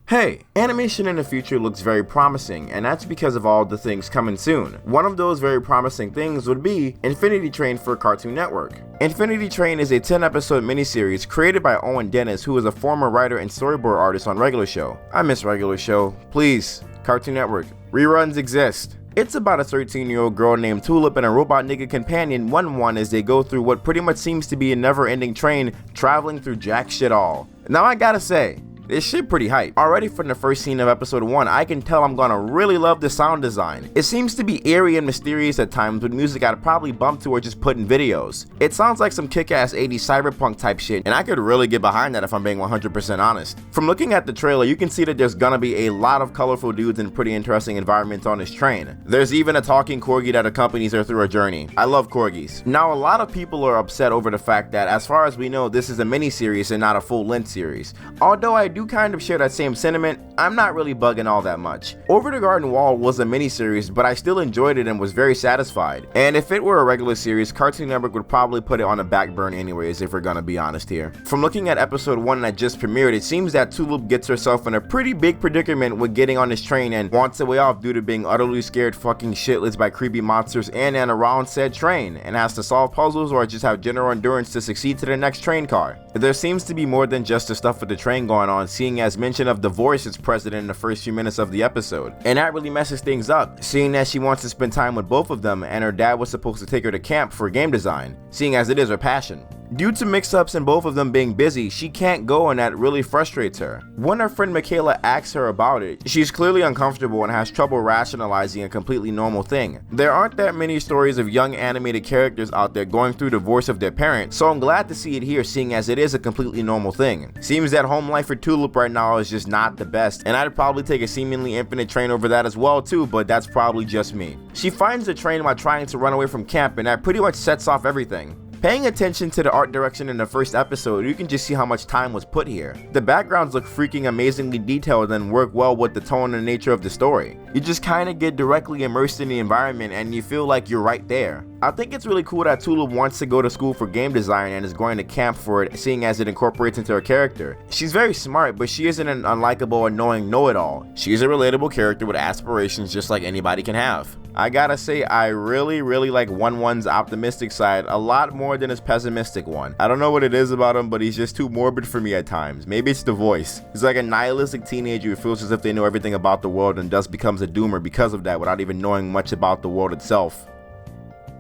Hey, animation in the future looks very promising, and that's because of all the things coming soon. One of those very promising things would be Infinity Train for Cartoon Network. Infinity Train is a 10-episode miniseries created by Owen Dennis, who is a former writer and storyboard artist on Regular Show. I miss Regular Show. Please, Cartoon Network. Reruns exist. It's about a 13-year-old girl named Tulip and a robot nigga companion 1-1 as they go through what pretty much seems to be a never-ending train traveling through jack shit all. Now I gotta say, this shit pretty hype. Already from the first scene of episode 1, I can tell I'm gonna really love the sound design. It seems to be eerie and mysterious at times with music I'd probably bump to or just put in videos. It sounds like some kick-ass 80s cyberpunk type shit, and I could really get behind that if I'm being 100% honest. From looking at the trailer, you can see that there's gonna be a lot of colorful dudes and pretty interesting environments on this train. There's even a talking corgi that accompanies her through her journey. I love corgis. Now, a lot of people are upset over the fact that, as far as we know, this is a mini-series and not a full-length series. Although I do kind of share that same sentiment, I'm not really bugging all that much. Over the Garden Wall was a miniseries, but I still enjoyed it and was very satisfied. And if it were a regular series, Cartoon Network would probably put it on the back burner anyways, if we're gonna be honest here. From looking at episode 1 that just premiered, it seems that Tulip gets herself in a pretty big predicament with getting on this train and wants a way off due to being utterly scared fucking shitless by creepy monsters and around said train, and has to solve puzzles or just have general endurance to succeed to the next train car. There seems to be more than just the stuff with the train going on, seeing as mention of divorce is present in the first few minutes of the episode, and that really messes things up, seeing that she wants to spend time with both of them and her dad was supposed to take her to camp for game design, seeing as it is her passion. Due to mix-ups and both of them being busy, she can't go and that really frustrates her. When her friend Michaela asks her about it, she's clearly uncomfortable and has trouble rationalizing a completely normal thing. There aren't that many stories of young animated characters out there going through divorce of their parents, so I'm glad to see it here, seeing as it is a completely normal thing. Seems that home life for Tulip right now is just not the best, and I'd probably take a seemingly infinite train over that as well too, but that's probably just me. She finds the train while trying to run away from camp, and that pretty much sets off everything. Paying attention to the art direction in the first episode, you can just see how much time was put here. The backgrounds look freaking amazingly detailed and work well with the tone and nature of the story. You just kinda get directly immersed in the environment and you feel like you're right there. I think it's really cool that Tulip wants to go to school for game design and is going to camp for it, seeing as it incorporates into her character. She's very smart, but she isn't an unlikable, annoying know-it-all. She's a relatable character with aspirations just like anybody can have. I gotta say, I really like 1-1's optimistic side a lot more than his pessimistic one. I don't know what it is about him, but he's just too morbid for me at times. Maybe it's the voice. He's like a nihilistic teenager who feels as if they know everything about the world and thus becomes a doomer because of that without even knowing much about the world itself.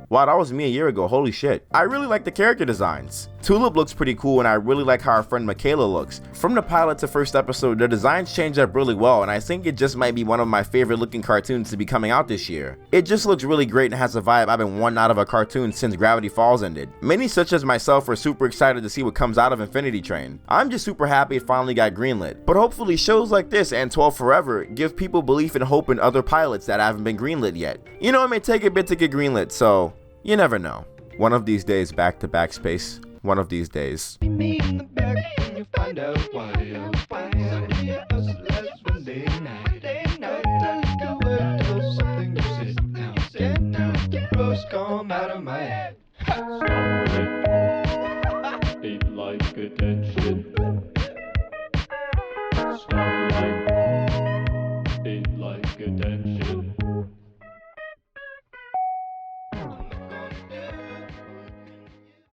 Wow, that was me a year ago, holy shit. I really like the character designs. Tulip looks pretty cool and I really like how our friend Michaela looks. From the pilot to first episode, the designs changed up really well and I think it just might be one of my favorite looking cartoons to be coming out this year. It just looks really great and has a vibe I've been wanting out of a cartoon since Gravity Falls ended. Many such as myself are super excited to see what comes out of Infinity Train. I'm just super happy it finally got greenlit. But hopefully shows like this and 12 Forever give people belief and hope in other pilots that haven't been greenlit yet. You know, it may take a bit to get greenlit, so you never know. One of these days, back to backspace. One of these days. Me in the back when you find out why I'm fine. Somebody else last Wednesday night. Let's go and do something to sit down. Get now, the rose come out of my head. Stop it. Ain't like attention.